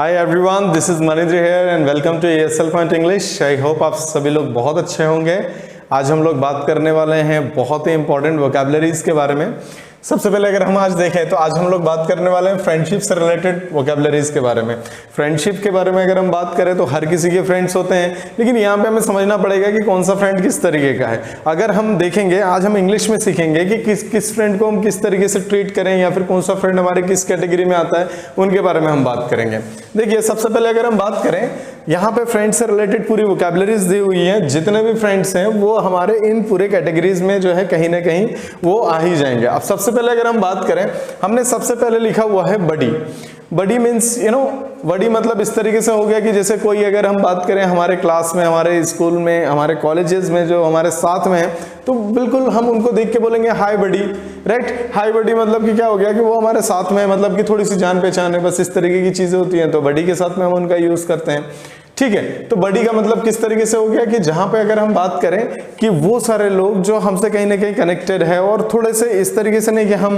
Hi everyone, this is Maninder here and welcome to ESL point English. I hope आप सभी लोग बहुत अच्छे होंगे। आज हम लोग बात करने वाले हैं बहुत ही इंपॉर्टेंट वोकैबुलरीज के बारे में। सबसे पहले अगर हम आज देखें तो आज हम लोग बात करने वाले हैं फ्रेंडशिप से रिलेटेड वोकैबुलरीज के बारे में। फ्रेंडशिप के बारे में अगर हम बात करें तो हर किसी के फ्रेंड्स होते हैं, लेकिन यहाँ पे हमें समझना पड़ेगा कि कौन सा फ्रेंड किस तरीके का है। अगर हम देखेंगे, आज हम इंग्लिश में सीखेंगे कि किस फ्रेंड को हम किस तरीके से ट्रीट करें या फिर कौन सा फ्रेंड हमारे किस कैटेगरी में आता है, उनके बारे में हम बात करेंगे। देखिए, सबसे पहले अगर हम बात करें, यहाँ पे फ्रेंड से रिलेटेड पूरी वोकैबुलरीज दी हुई है। जितने भी फ्रेंड्स हैं वो हमारे इन पूरे कैटेगरीज में जो है कहीं ना कहीं वो आ ही जाएंगे। अब सबसे पहले अगर हम बात करें, हमने सबसे पहले लिखा हुआ है बडी। बडी मीन्स बडी मतलब इस तरीके से हो गया कि जैसे कोई, अगर हम बात करें हमारे क्लास में, हमारे स्कूल में, हमारे कॉलेजेस में जो हमारे साथ में है, तो बिल्कुल हम उनको देख के बोलेंगे हाय बडी, राइट। हाय बडी मतलब कि क्या हो गया कि वो हमारे साथ में है, मतलब कि थोड़ी सी जान पहचान है, बस इस तरीके की चीजें होती हैं, तो बडी के साथ में हम उनका यूज करते हैं। ठीक है, तो बडी का मतलब किस तरीके से हो गया कि जहां पे अगर हम बात करें कि वो सारे लोग जो हमसे कहीं ना कहीं कनेक्टेड है, और थोड़े से इस तरीके से नहीं कि हम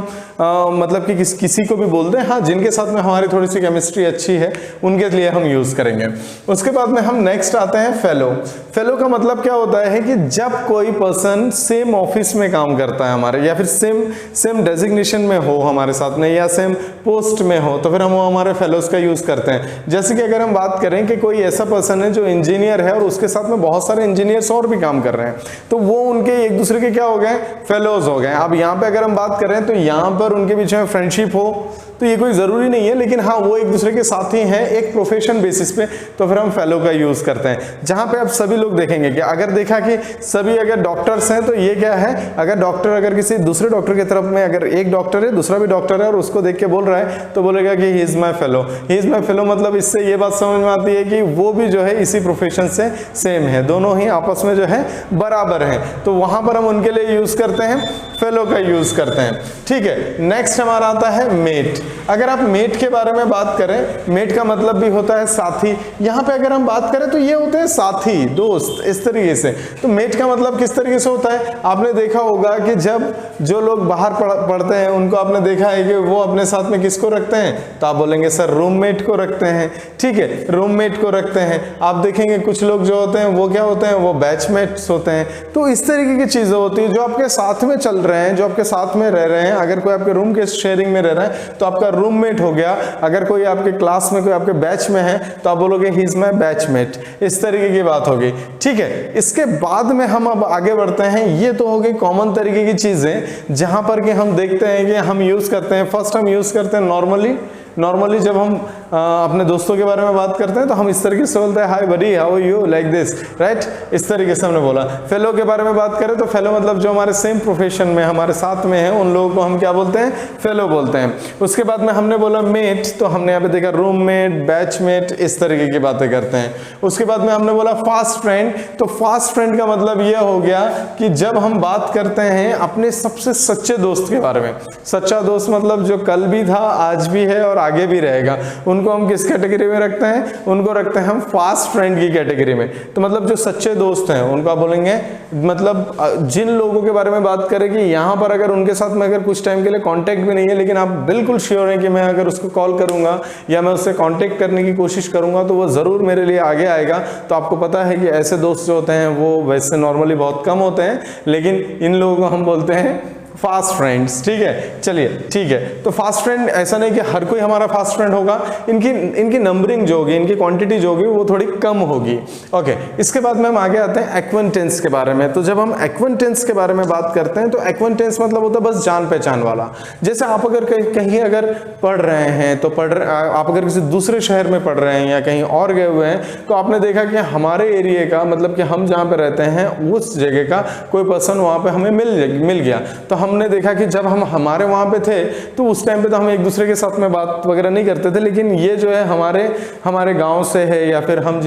मतलब कि किसी को भी बोल दें, हाँ, जिनके साथ में हमारी थोड़ी सी केमिस्ट्री अच्छी है उनके लिए हम यूज करेंगे। उसके बाद में हम नेक्स्ट आते हैं फेलो। फेलो का मतलब क्या होता है कि जब कोई पर्सन सेम ऑफिस में काम करता है हमारे, या फिर सेम डेजिग्नेशन में हो हमारे साथ में, या सेम पोस्ट में हो, तो फिर हम वो हमारे फेलोज का यूज करते हैं। जैसे कि अगर हम बात करें कि कोई ऐसा पर्सन है जो इंजीनियर है और उसके साथ में बहुत सारे इंजीनियर्स और भी काम कर रहे हैं, तो वो उनके एक दूसरे के क्या हो गए, फेलोज हो गए। अब यहाँ पे अगर हम बात करें तो यहाँ पर उनके बीच में फ्रेंडशिप हो तो ये कोई जरूरी नहीं है, लेकिन हाँ, वो एक दूसरे के साथी हैं एक प्रोफेशन बेसिस पे, तो फिर हम फेलो का यूज करते हैं। जहां पे आप सभी लोग देखेंगे कि अगर देखा कि सभी अगर डॉक्टर्स हैं, तो ये क्या है, अगर डॉक्टर अगर किसी दूसरे डॉक्टर की तरफ में, अगर एक डॉक्टर है दूसरा भी डॉक्टर है और उसको देख के बोल रहा है, तो बोलेगा कि he is my fellow. He is my fellow मतलब इससे ये बात समझ में आती है कि वो भी जो है इसी प्रोफेशन से सेम है, दोनों ही आपस में जो है बराबर है, तो वहां पर हम उनके लिए यूज करते हैं, फेलो का यूज करते हैं। ठीक है, नेक्स्ट हमारा आता है मेट। अगर आप मेट के बारे में बात करें, मेट का मतलब भी होता है साथी। यहां पे अगर हम बात करें तो ये होते हैं साथी, दोस्त, इस तरीके से। तो मेट का मतलब किस तरीके से होता है, आपने देखा होगा कि जब जो लोग बाहर पढ़ते हैं उनको आपने देखा है कि वो अपने साथ में किसको रखते हैं, तो आप बोलेंगे सर रूममेट को रखते हैं। ठीक है, रूममेट को रखते हैं। आप देखेंगे कुछ लोग जो होते हैं वो क्या होते हैं, वो बैचमेट्स होते हैं। तो इस तरीके की चीजें होती है जो आपके साथ में चल रहे हैं, जो आपके साथ में रह रहे हैं। अगर कोई आपके रूम के शेयरिंग में रह रहा है तो आपका रूममेट हो गया। अगर कोई आपके क्लास में, कोई आपके बैच में है, तो आप बोलोगे ही इज माय बैचमेट। इस तरीके की बात होगी। ठीक है, इसके बाद में हम अब आगे बढ़ते हैं। ये तो हो गई कॉमन तरीके की चीजें जहां पर कि हम देखते हैं कि हम यूज करते हैं। फर्स्ट हम यूज करते हैं नॉर्मली जब हम अपने दोस्तों के बारे में बात करते हैं तो हम इस तरीके से बोलते हैं hi buddy, how are you, like this, right. इस तरीके से हमने बोला। फेलो के बारे में बात करें तो फेलो मतलब जो हमारे सेम प्रोफेशन में हमारे साथ में है, उन लोगों को हम क्या बोलते हैं, फेलो बोलते हैं। उसके बाद में हमने बोला मेट, तो हमने यहाँ पे देखा रूममेट, बैचमेट, इस तरीके की बातें करते हैं। उसके बाद में हमने बोला फास्ट फ्रेंड। तो फास्ट फ्रेंड का मतलब यह हो गया कि जब हम बात करते हैं अपने सबसे सच्चे दोस्त के बारे में। सच्चा दोस्त मतलब जो कल भी था, आज भी है और आगे भी रहेगा, उनको हम किस कैटेगरी में रखते हैं, उनको रखते हैं हम फास्ट फ्रेंड की कैटेगरी में। तो मतलब जो सच्चे दोस्त हैं उनको आप बोलेंगे, मतलब जिन लोगों के बारे में बात करें कि यहाँ पर अगर उनके साथ में अगर कुछ टाइम के लिए कांटेक्ट भी नहीं है, लेकिन आप बिल्कुल श्योर हैं कि मैं अगर उसको कॉल करूंगा या मैं उससे कांटेक्ट करने की कोशिश करूंगा तो वो जरूर मेरे लिए आगे आएगा। तो आपको पता है कि ऐसे दोस्त जो होते हैं वो वैसे नॉर्मली बहुत कम होते हैं, लेकिन इन लोगों को हम बोलते हैं फास्ट फ्रेंड्स। ठीक है, चलिए ठीक है। तो फास्ट फ्रेंड, ऐसा नहीं कि हर कोई हमारा फास्ट फ्रेंड होगा, इनकी नंबरिंग जो होगी, इनकी क्वांटिटी जो होगी वो थोड़ी कम होगी। ओके, इसके बाद में हम आगे आते हैं एक्वेंटेंस के बारे में। तो जब हम एक्वेंटेंस के बारे में बात करते हैं तो एक्वेंटेंस मतलब होता है बस जान पहचान वाला। जैसे आप अगर कहीं अगर पढ़ रहे हैं, तो आप अगर किसी दूसरे शहर में पढ़ रहे हैं या कहीं और गए हुए हैं, तो आपने देखा कि हमारे एरिया का, मतलब कि हम जहाँ पे रहते हैं उस जगह का कोई पर्सन वहाँ पे हमें मिल गया। तो हमने देखा कि जब हम हमारे वहां पे थे तो उस टाइम पे तो हम एक दूसरे के साथ में बात वगैरह नहीं करते थे, लेकिन ये जो है हमारे गांव से है, या फिर हम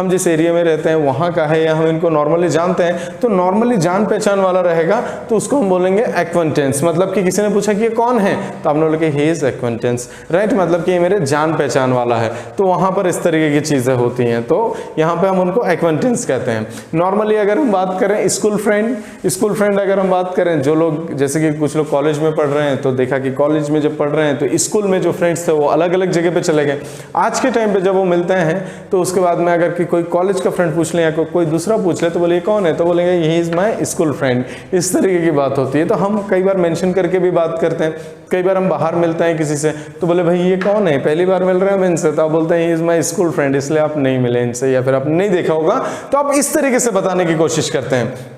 जिस एरिया में रहते हैं वहां का है, या हम इनको नॉर्मली जानते हैं, तो नॉर्मली जान पहचान वाला रहेगा, तो उसको हम बोलेंगे एक्वेंटेंस। मतलब कि किसी ने पूछा कि ये कौन है, तो आपने बोला कि ही इज एक्वेंटेंस, राइट। मतलब कि ये मेरे जान पहचान वाला है। तो वहां पर इस तरीके की चीजें होती हैं, तो यहाँ पे हम उनको एक्वेंटेंस कहते हैं। नॉर्मली अगर हम बात करें स्कूल फ्रेंड अगर हम बात करें, जो लोग जैसे कि कुछ लोग कॉलेज में पढ़ रहे हैं तो देखा कि कॉलेज में जब पढ़ रहे हैं तो स्कूल में जो फ्रेंड्स थे वो अलग अलग जगह पे चले गए। आज के टाइम पे जब वो मिलते हैं तो उसके बाद में अगर कि कोई कॉलेज का फ्रेंड पूछ ले या कोई दूसरा पूछ ले तो बोले कौन है, तो बोलेंगे he is my school friend. इस तरीके की बात होती है। तो हम कई बार मेंशन करके भी बात करते हैं। कई बार हम बाहर मिलते हैं किसी से तो बोले भाई ये कौन है, पहली बार मिल रहे हैं हम इनसे, तो आप बोलते हैं he is my school friend, इसलिए आप नहीं मिले इनसे या फिर आपने नहीं देखा होगा। तो आप इस तरीके से बताने की कोशिश करते हैं।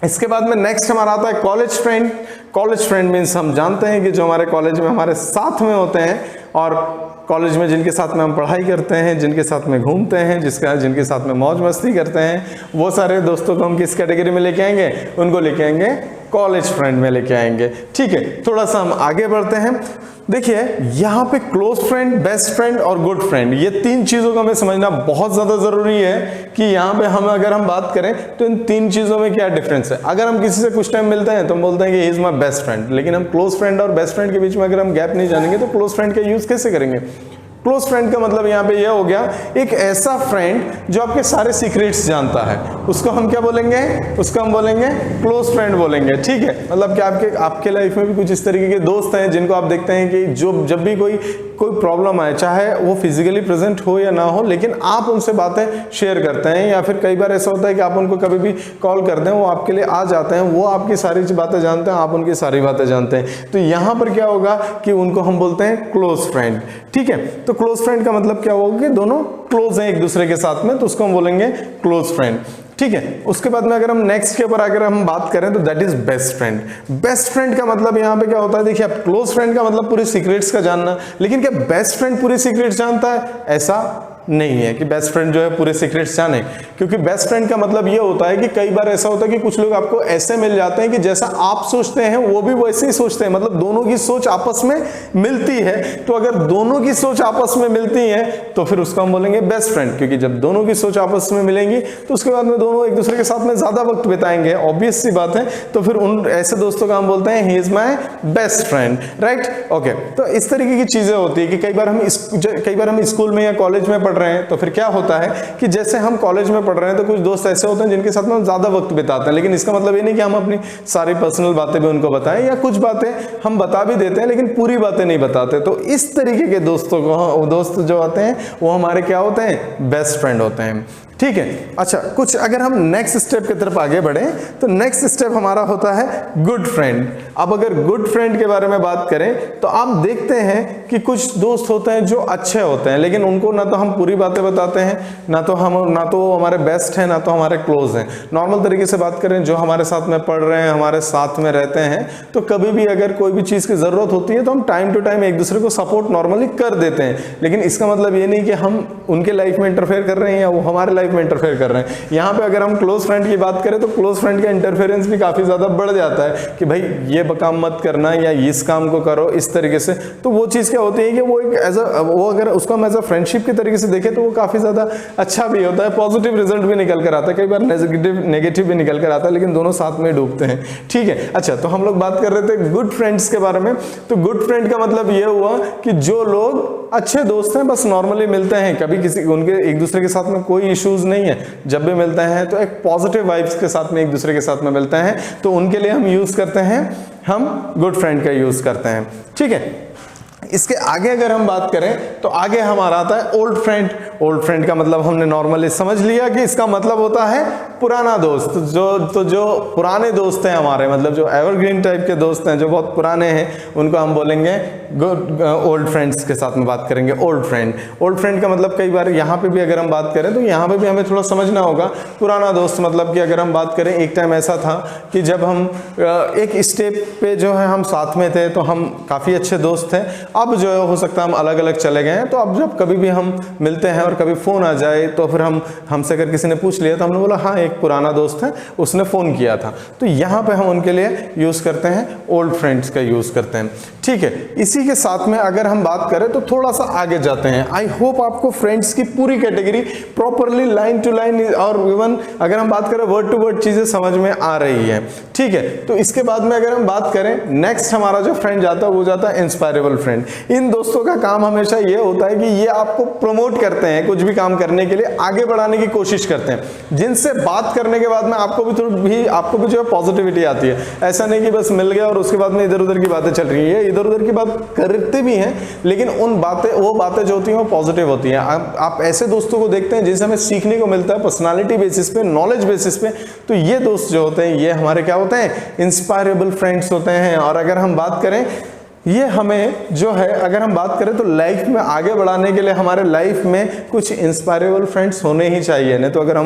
इसके बाद में नेक्स्ट हमारा आता है college friend. College friend means हम जानते हैं कि जो हमारे कॉलेज में हमारे साथ में होते हैं और कॉलेज में जिनके साथ में हम पढ़ाई करते हैं, जिनके साथ में घूमते हैं, जिनके साथ में मौज मस्ती करते हैं, वो सारे दोस्तों को हम किस कैटेगरी में लेके आएंगे, उनको लेके आएंगे कॉलेज फ्रेंड में लेके आएंगे। ठीक है, थोड़ा सा हम आगे बढ़ते हैं। देखिए यहाँ पे क्लोज फ्रेंड, बेस्ट फ्रेंड और गुड फ्रेंड, ये तीन चीज़ों को हमें समझना बहुत ज़्यादा ज़रूरी है कि यहाँ पे अगर हम बात करें तो इन तीन चीज़ों में क्या डिफरेंस है। अगर हम किसी से कुछ टाइम मिलते हैं तो हम बोलते हैं कि he is my best friend, लेकिन हम क्लोज फ्रेंड और बेस्ट फ्रेंड के बीच में अगर हम गैप नहीं जानेंगे तो क्लोज फ्रेंड का यूज़ कैसे करेंगे। क्लोज फ्रेंड का मतलब यहाँ पे यह हो गया एक ऐसा फ्रेंड जो आपके सारे सीक्रेट्स जानता है, उसको हम क्या बोलेंगे, उसको हम बोलेंगे क्लोज फ्रेंड बोलेंगे। ठीक है, मतलब कि आपके लाइफ में भी कुछ इस तरीके के दोस्त हैं जिनको आप देखते हैं कि जब भी कोई प्रॉब्लम आए, चाहे वो फिजिकली प्रेजेंट हो या ना हो, लेकिन आप उनसे बातें शेयर करते हैं। या फिर कई बार ऐसा होता है कि आप उनको कभी भी कॉल करते हैं, वो आपके लिए आ जाते हैं, वो आपकी सारी बातें जानते हैं, आप उनकी सारी बातें जानते हैं। तो यहाँ पर क्या होगा कि उनको हम बोलते हैं क्लोज फ्रेंड। ठीक है, तो क्लोज फ्रेंड का मतलब क्या होगा कि दोनों क्लोज हैं एक दूसरे के साथ में, तो उसको हम बोलेंगे क्लोज फ्रेंड। ठीक है, उसके बाद में अगर हम नेक्स्ट के ऊपर अगर हम बात करें तो that is best friend. Best friend का मतलब यहाँ पे क्या होता है, देखिए आप क्लोज फ्रेंड का मतलब पूरी सीक्रेट्स का जानना, लेकिन क्या बेस्ट फ्रेंड पूरी सीक्रेट्स जानता है? ऐसा नहीं है कि बेस्ट फ्रेंड जो है पूरे सीक्रेट्स जाने, क्योंकि बेस्ट फ्रेंड का मतलब ये होता है कि कई बार ऐसा होता है कि कुछ लोग आपको ऐसे मिल जाते हैं कि जैसा आप सोचते हैं वो भी वैसे ही सोचते हैं, मतलब दोनों की सोच आपस में मिलती है। तो अगर दोनों की सोच आपस में मिलती है तो फिर उसको हम बोलेंगे बेस्ट फ्रेंड, क्योंकि जब दोनों की सोच आपस में मिलेंगी तो उसके बाद में दोनों एक दूसरे के साथ में ज्यादा वक्त बिताएंगे, ऑब्वियस सी बात है। तो फिर उन ऐसे दोस्तों का हम बोलते हैं he is my best friend, right. Okay, तो इस तरीके की चीजें होती है कि कई बार हम स्कूल में या कॉलेज में पढ़ रहे हैं तो फिर क्या होता है कि जैसे हम कॉलेज में पढ़ रहे हैं तो कुछ दोस्त ऐसे होते हैं जिनके साथ में हम ज्यादा वक्त बिताते हैं, लेकिन इसका मतलब ये नहीं कि हम अपनी सारी पर्सनल बातें भी उनको बताएं, या कुछ बातें हम बता भी देते हैं लेकिन पूरी बातें नहीं बताते। तो इस तरीके के दोस्त जो होते हैं वो हमारे क्या होते हैं, बेस्ट फ्रेंड होते हैं। ठीक है, अच्छा कुछ अगर हम नेक्स्ट स्टेप की तरफ आगे बढ़े तो नेक्स्ट स्टेप हमारा होता है गुड फ्रेंड। अब अगर गुड फ्रेंड के बारे में बात करें तो आप देखते हैं कि कुछ दोस्त होते हैं जो अच्छे होते हैं, लेकिन उनको ना तो हम पूरी बातें बताते हैं, ना तो हमारे बेस्ट हैं, ना तो हमारे क्लोज हैं। नॉर्मल तरीके से बात करें, जो हमारे साथ में पढ़ रहे हैं, हमारे साथ में रहते हैं, तो कभी भी अगर कोई भी चीज़ की ज़रूरत होती है तो हम टाइम टू टाइम एक दूसरे को सपोर्ट नॉर्मली कर देते हैं, लेकिन इसका मतलब ये नहीं कि हम उनके लाइफ में इंटरफेयर कर रहे हैं या वो हमारे लाइफ में इंटरफेयर कर रहे हैं। यहाँ पे अगर हम क्लोज फ्रेंड की बात करें तो क्लोज फ्रेंड का इंटरफेरेंस भी काफ़ी ज़्यादा बढ़ जाता है कि भाई ये काम मत करना या इस काम को करो, इस तरीके से। तो वो चीज़ क्या होती है कि वो एक अगर उसको हम एज अ फ्रेंडशिप के तरीके से देखें तो वो काफ़ी ज़्यादा अच्छा भी होता है, पॉजिटिव रिजल्ट भी निकल कर आता है, कई बार नेगेटिव भी निकल कर आता है, लेकिन दोनों साथ में डूबते हैं। ठीक है, अच्छा तो हम लोग बात कर रहे थे गुड फ्रेंड्स के बारे में। तो गुड फ्रेंड का मतलब ये हुआ कि जो लोग अच्छे दोस्त हैं, बस नॉर्मली मिलते हैं, कभी उनके एक दूसरे के साथ में कोई इश्यूज नहीं है, जब भी मिलते हैं तो एक पॉजिटिव वाइब्स के साथ में एक दूसरे के साथ में मिलते हैं, तो उनके लिए हम यूज करते हैं, हम गुड फ्रेंड का यूज करते हैं। ठीक है, इसके आगे अगर हम बात करें तो आगे हमारा आता है ओल्ड फ्रेंड। ओल्ड फ्रेंड का मतलब हमने नॉर्मली समझ लिया कि इसका मतलब होता है पुराना दोस्त। जो पुराने दोस्त हैं हमारे, मतलब जो एवरग्रीन टाइप के दोस्त हैं, जो बहुत पुराने हैं, उनको हम बोलेंगे ओल्ड फ्रेंड्स के साथ में बात करेंगे ओल्ड फ्रेंड। ओल्ड फ्रेंड का मतलब कई बार यहाँ पे भी अगर हम बात करें तो यहाँ पे भी हमें थोड़ा समझना होगा। पुराना दोस्त मतलब कि अगर हम बात करें, एक टाइम ऐसा था कि जब हम एक स्टेप पे जो है हम साथ में थे तो हम काफ़ी अच्छे दोस्त थे। अब जो है हो सकता है हम अलग अलग चले गए हैं, तो अब जब कभी भी हम मिलते हैं और कभी फ़ोन आ जाए तो फिर हमसे अगर किसी ने पूछ लिया तो हमने बोला हाँ एक पुराना दोस्त है, उसने फ़ोन किया था। तो यहाँ पे हम उनके लिए यूज़ करते हैं ओल्ड फ्रेंड्स का यूज़ करते हैं। ठीक है, इसी के साथ में अगर हम बात करें तो थोड़ा सा आगे जाते हैं। आई होप आपको फ्रेंड्स की पूरी category properly line to line और इवन अगर हम बात करें वर्ड टू वर्ड चीज़ें समझ में आ रही है। ठीक है। तो इसके बाद में अगर हम बात करें, नेक्स्ट हमारा जो फ्रेंड जाता है वो जाता है इंस्पायरेबल फ्रेंड। इन दोस्तों का काम हमेशा ये होता है कि ये आपको प्रमोट करते हैं, कुछ भी काम करने के लिए आगे बढ़ाने की कोशिश करते हैं, जिनसे बात करने के बाद में आपको भी जो है पॉजिटिविटी आती है। ऐसा नहीं कि बस मिल गया और उसके बाद में इधर उधर की बातें चल रही है, इधर उधर की बात करते भी हैं, लेकिन वो बातें जो होती हैं वो पॉजिटिव होती हैं। आप ऐसे दोस्तों को देखते हैं जिनसे हमें सीखने को मिलता है पर्सनालिटी बेसिस पे, नॉलेज बेसिस पे। तो ये दोस्त जो होते हैं ये हमारे क्या होते हैं, इंस्पायरेबल फ्रेंड्स होते हैं। और अगर हम बात करें, ये हमें जो है, अगर हम बात करें तो लाइफ में आगे बढ़ाने के लिए हमारे लाइफ में कुछ इंस्पायरेबल फ्रेंड्स होने ही चाहिए। नहीं तो अगर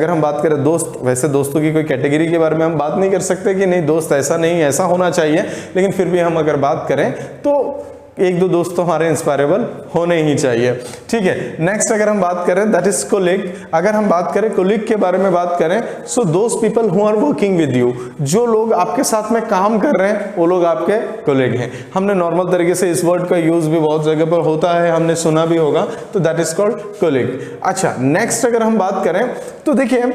हम बात करें दोस्त, वैसे दोस्तों की कोई कैटेगरी के बारे में हम बात नहीं कर सकते कि नहीं दोस्त ऐसा नहीं, ऐसा होना चाहिए, लेकिन फिर भी हम अगर बात करें तो एक दो दोस्त तो हमारे इंस्पायरेबल होने ही चाहिए। ठीक है। नेक्स्ट अगर हम बात करें दैट इज कोलिग। अगर हम बात करें कोलिग के बारे में बात करें, so those people who are working with you, जो लोग आपके साथ में काम कर रहे हैं वो लोग आपके कोलिग हैं। हमने नॉर्मल तरीके से इस वर्ड का यूज भी बहुत जगह पर होता है, हमने सुना भी होगा, तो दैट इज कॉल्ड कोलिग। अच्छा, नेक्स्ट अगर हम बात करें तो देखिए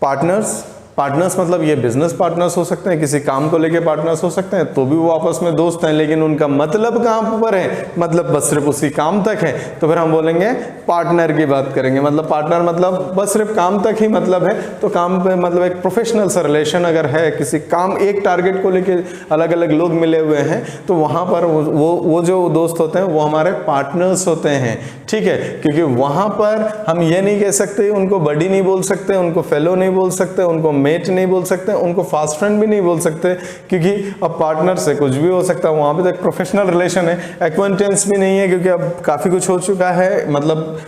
पार्टनर्स मतलब ये बिजनेस पार्टनर्स हो सकते हैं, किसी काम को लेके पार्टनर्स हो सकते हैं, तो भी वो आपस में दोस्त हैं, लेकिन उनका मतलब कहां पर है, मतलब बस सिर्फ उसी काम तक है, तो फिर हम बोलेंगे पार्टनर की बात करेंगे। मतलब पार्टनर मतलब बस सिर्फ काम तक ही मतलब है, तो काम पे मतलब एक प्रोफेशनल सा रिलेशन अगर है, किसी काम एक टारगेट को लेके अलग अलग लोग मिले हुए हैं, तो वहां पर वो जो दोस्त होते हैं वो हमारे पार्टनर्स होते हैं। ठीक है, क्योंकि वहां पर हम ये नहीं कह सकते, उनको बडी नहीं बोल सकते, उनको फेलो नहीं बोल सकते, उनको मेट नहीं बोल सकते, उनको फास्ट फ्रेंड भी नहीं बोल सकते, क्योंकि अब पार्टनर से कुछ भी हो सकता है, वहां पे तो एक प्रोफेशनल रिलेशन है। एक्वेंटेंस भी नहीं है, क्योंकि अब काफी कुछ हो चुका है, मतलब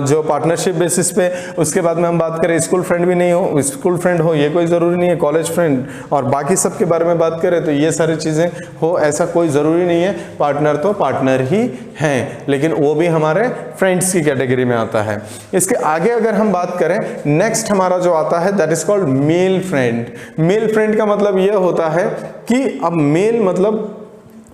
जो पार्टनरशिप बेसिस पे। उसके बाद में हम बात करें स्कूल फ्रेंड भी नहीं हो, स्कूल फ्रेंड हो ये कोई जरूरी नहीं है, कॉलेज फ्रेंड और बाकी सब के बारे में बात करें तो ये सारी चीजें हो, ऐसा कोई जरूरी नहीं है। पार्टनर तो पार्टनर ही हैं, लेकिन वो भी हमारे फ्रेंड्स की कैटेगरी में आता है। इसके आगे अगर हम बात करें, नेक्स्ट हमारा जो आता है that is called male friend. Male friend का मतलब यह होता है कि अब मेल मतलब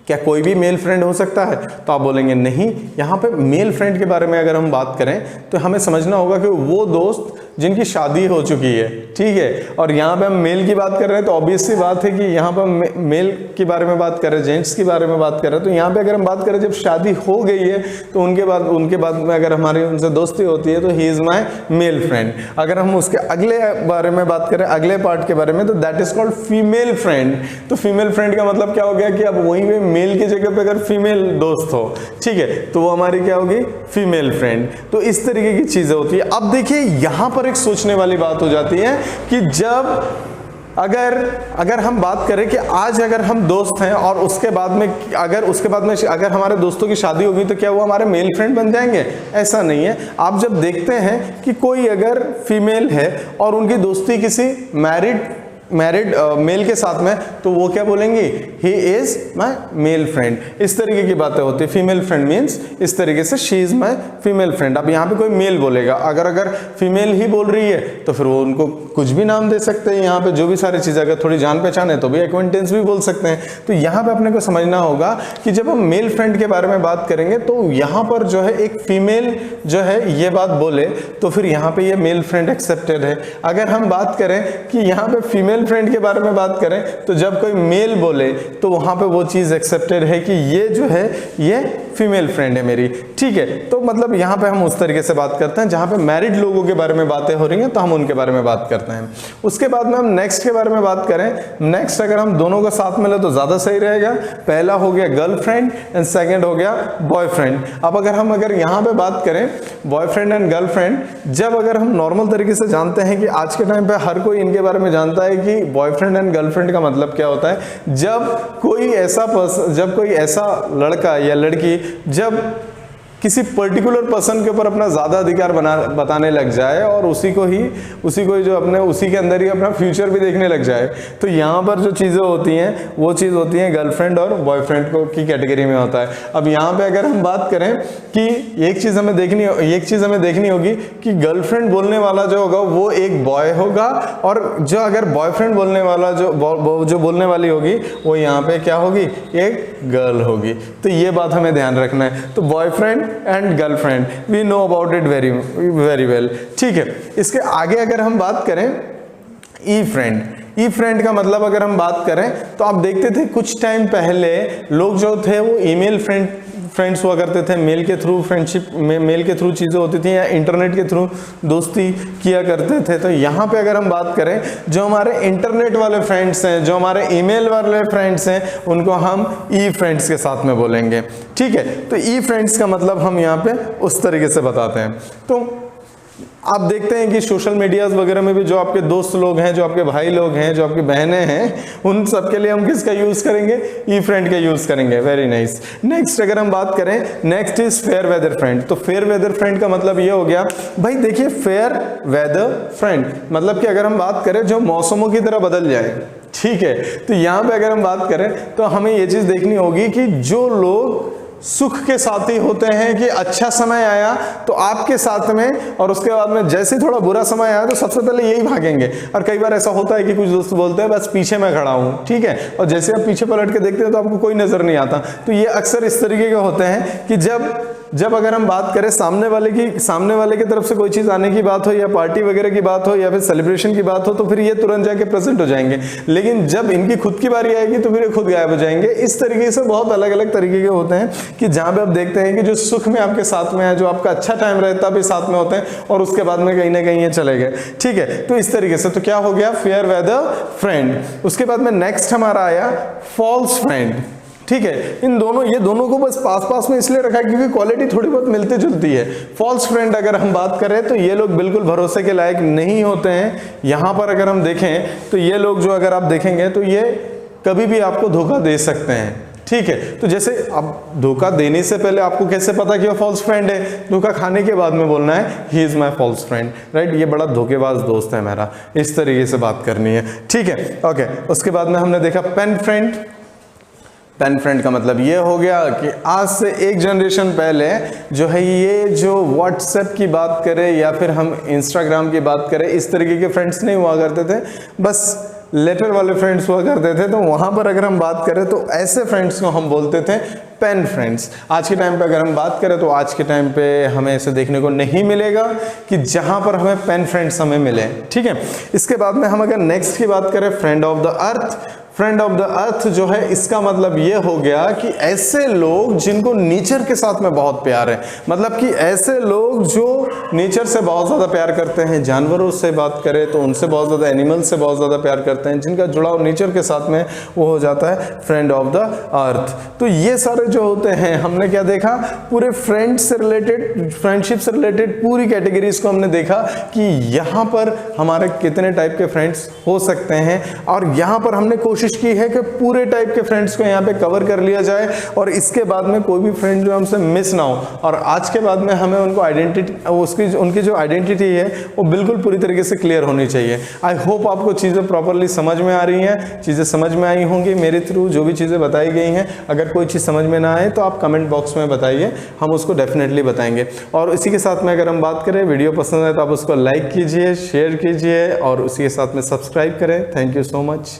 क्या कोई भी मेल फ्रेंड हो सकता है, तो आप बोलेंगे नहीं। यहाँ पे मेल फ्रेंड के बारे में अगर हम बात करें तो हमें समझना होगा कि वो दोस्त जिनकी शादी हो चुकी है, ठीक है। और यहाँ पे हम मेल की बात कर रहे हैं तो ऑब्वियस सी बात है कि यहाँ पे हम मेल के बारे में बात कर रहे हैं, जेंट्स की बारे में बात कर रहे हैं। तो यहाँ पे अगर हम बात करें जब शादी हो गई है तो उनके बाद में अगर हमारी उनसे दोस्ती होती है तो he is my male friend. अगर हम उसके अगले बारे में बात करें, अगले पार्ट के बारे में, तो that is called female friend. तो फीमेल फ्रेंड का मतलब क्या हो गया कि अब वहीं पे मेल की जगह पे अगर फीमेल दोस्त हो, ठीक है, तो वो हमारी क्या होगी, फीमेल फ्रेंड। तो इस तरीके की चीजें होती है। अब देखिए यहाँ पर एक सोचने वाली बात हो जाती है कि जब अगर हम बात करें कि आज अगर हम दोस्त हैं और उसके बाद में अगर हमारे दोस्तों की शादी होगी तो क्या वो हमारे मेल फ्रेंड बन जाएंगे? ऐसा नहीं है। आप जब देखते हैं कि कोई अगर फीमेल है और उनकी दोस्ती किसी मैरिड मेल के साथ में, तो वो क्या बोलेंगी, he is my male friend. इस तरीके की बातें होती है। फीमेल फ्रेंड मीन्स इस तरीके से she is my female friend. अब यहाँ पे कोई मेल बोलेगा, अगर फीमेल ही बोल रही है तो फिर वो उनको कुछ भी नाम दे सकते हैं। यहाँ पे जो भी सारी चीजें, अगर थोड़ी जान पहचान है तो भी एक्वेंटेंस भी बोल सकते हैं। तो यहाँ पे अपने को समझना होगा कि जब हम मेल फ्रेंड के बारे में बात करेंगे तो यहाँ पर जो है एक फीमेल जो है ये बात बोले तो फिर यहाँ पे ये मेल फ्रेंड एक्सेप्टेड है। अगर हम बात करें कि यहाँ पे फीमेल फ्रेंड के बारे में बात करें तो जब कोई मेल बोले तो वहां पे वो चीज एक्सेप्टेड है कि ये जो है ये फीमेल फ्रेंड है मेरी, ठीक है। तो मतलब यहाँ पे हम उस तरीके से बात करते हैं। जहां पे मैरिड लोगों के बारे में बातें हो रही हैं तो हम उनके बारे में बात करते हैं। उसके बाद में हम नेक्स्ट के बारे में बात करें। नेक्स्ट अगर हम दोनों का साथ मिले तो ज्यादा सही रहेगा। पहला हो गया गर्लफ्रेंड एंड सेकेंड हो गया बॉयफ्रेंड। अब अगर यहाँ पे बात करें बॉयफ्रेंड एंड गर्लफ्रेंड, जब अगर हम नॉर्मल तरीके से जानते हैं कि आज के टाइम पे हर कोई इनके बारे में जानता है कि बॉयफ्रेंड एंड गर्लफ्रेंड का मतलब क्या होता है। जब कोई ऐसा लड़का या लड़की जब किसी पर्टिकुलर पर्सन के ऊपर अपना ज्यादा अधिकार बताने लग जाए और उसी को उसी के अंदर ही अपना फ्यूचर भी देखने लग जाए, तो यहाँ पर जो चीजें होती हैं वो चीज होती है गर्लफ्रेंड और बॉयफ्रेंड को की कैटेगरी में होता है। अब यहाँ पे अगर हम बात करें कि एक चीज हमें देखनी होगी कि गर्लफ्रेंड बोलने वाला जो होगा वो एक बॉय होगा और जो अगर बॉयफ्रेंड बोलने वाला जो बोलने वाली होगी वो यहाँ पे क्या होगी, एक गर्ल होगी। तो ये बात हमें ध्यान रखना है। तो boyfriend and girlfriend we know about it very well, ठीक है। इसके आगे अगर हम बात करें ई फ्रेंड, ई फ्रेंड का मतलब अगर हम बात करें तो आप देखते थे कुछ टाइम पहले लोग जो थे वो ईमेल फ्रेंड्स हुआ करते थे, मेल के थ्रू फ्रेंडशिप, मेल के थ्रू चीज़ें होती थी या इंटरनेट के थ्रू दोस्ती किया करते थे। तो यहाँ पे अगर हम बात करें जो हमारे इंटरनेट वाले फ्रेंड्स हैं, जो हमारे ईमेल वाले फ्रेंड्स हैं, उनको हम ई फ्रेंड्स के साथ में बोलेंगे। ठीक है, तो ई फ्रेंड्स का मतलब हम यहाँ पे उस तरीके से बताते हैं। तो आप देखते हैं कि सोशल मीडियाज वगैरह में भी जो आपके दोस्त लोग हैं, जो आपके भाई लोग हैं, जो आपकी बहनें हैं, उन सब के लिए हम किसका यूज करेंगे? ई फ्रेंड का यूज करेंगे। Very nice. नेक्स्ट अगर हम बात करें, next is fair weather friend. तो फेयर वेदर फ्रेंड का मतलब ये हो गया, भाई देखिए फेयर वेदर फ्रेंड मतलब कि अगर हम बात करें जो मौसमों की तरह बदल जाए, ठीक है, तो यहाँ पे अगर हम बात करें तो हमें ये चीज देखनी होगी कि जो लोग सुख के साथी होते हैं कि अच्छा समय आया तो आपके साथ में, और उसके बाद में जैसे थोड़ा बुरा समय आया तो सबसे पहले यही भागेंगे। और कई बार ऐसा होता है कि कुछ दोस्त बोलते हैं बस पीछे मैं खड़ा हूं, ठीक है, और जैसे आप पीछे पलट के देखते हैं तो आपको कोई नजर नहीं आता। तो ये अक्सर इस तरीके के होते हैं कि जब अगर हम बात करें सामने वाले की तरफ से कोई चीज आने की बात हो या पार्टी वगैरह की बात हो या फिर सेलिब्रेशन की बात हो तो फिर ये तुरंत जाके प्रेजेंट हो जाएंगे, लेकिन जब इनकी खुद की बारी आएगी तो फिर ये खुद गायब हो जाएंगे। इस तरीके से बहुत अलग अलग तरीके के होते हैं कि जहां पे आप देखते हैं कि जो सुख में आपके साथ में है, जो आपका अच्छा टाइम रहता भी साथ में होते हैं, और उसके बाद में कहीं ना कहीं ये चले गए। ठीक है, तो इस तरीके से तो क्या हो गया? Fair weather friend. उसके बाद में नेक्स्ट हमारा आया फॉल्स फ्रेंड। ठीक है, ये दोनों को बस पास में इसलिए रखा है क्योंकि क्वालिटी थोड़ी बहुत मिलती जुलती है। फॉल्स फ्रेंड अगर हम बात करें तो ये लोग बिल्कुल भरोसे के लायक नहीं होते हैं। यहां पर अगर हम देखें तो ये लोग जो अगर आप देखेंगे तो ये कभी भी आपको धोखा दे सकते हैं। ठीक है, तो जैसे अब धोखा देने से पहले आपको कैसे पता कि वो फॉल्स फ्रेंड है? धोखा खाने के बाद में बोलना है he is my false friend, right, ये बड़ा धोखेबाज दोस्त है मेरा, इस तरीके से बात करनी है। ठीक है, ओके। उसके बाद में हमने देखा पेन फ्रेंड। पेन फ्रेंड का मतलब ये हो गया कि आज से एक जनरेशन पहले जो है ये जो व्हाट्सएप की बात करें या फिर हम इंस्टाग्राम की बात करें, इस तरीके के फ्रेंड्स नहीं हुआ करते थे, बस लेटर वाले फ्रेंड्स हुआ करते थे। तो वहां पर अगर हम बात करें तो ऐसे फ्रेंड्स को हम बोलते थे पेन फ्रेंड्स। आज के टाइम पे अगर हम बात करें तो आज के टाइम पे हमें ऐसे देखने को नहीं मिलेगा कि जहां पर हमें पेन फ्रेंड्स हमें मिले। ठीक है, इसके बाद में हम अगर नेक्स्ट की बात करें, friend of the earth. Friend of the earth जो है इसका मतलब ये हो गया कि ऐसे लोग जिनको नेचर के साथ में बहुत प्यार है, मतलब कि ऐसे लोग जो नेचर से बहुत ज्यादा प्यार करते हैं, जानवरों से बात करें तो उनसे बहुत ज्यादा, एनिमल से बहुत ज्यादा प्यार करते हैं, जिनका जुड़ाव नेचर के साथ में, वो हो जाता है फ्रेंड ऑफ द अर्थ। तो ये सारे जो होते हैं, हमने क्या देखा, पूरे फ्रेंड से रिलेटेड, फ्रेंडशिप से रिलेटेड पूरी कैटेगरीज को हमने देखा कि यहाँ पर हमारे कितने टाइप के फ्रेंड्स हो सकते हैं, और यहाँ पर हमने कोशिश की है कि पूरे टाइप के फ्रेंड्स को यहाँ पे कवर कर लिया जाए और इसके बाद में कोई भी फ्रेंड जो हमसे मिस ना हो, और आज के बाद में हमें उनको आइडेंटिटी, उनकी जो आइडेंटिटी है वो बिल्कुल पूरी तरीके से क्लियर होनी चाहिए। आई होप आपको चीज़ें प्रॉपरली समझ में आ रही हैं, चीज़ें समझ में आई होंगी मेरे थ्रू जो भी चीज़ें बताई गई हैं। अगर कोई चीज़ समझ में ना आए तो आप कमेंट बॉक्स में बताइए, हम उसको डेफिनेटली बताएंगे। और इसी के साथ में अगर हम बात करें, वीडियो पसंद है तो आप उसको लाइक कीजिए, शेयर कीजिए और उसी के साथ में सब्सक्राइब करें। Thank you so much.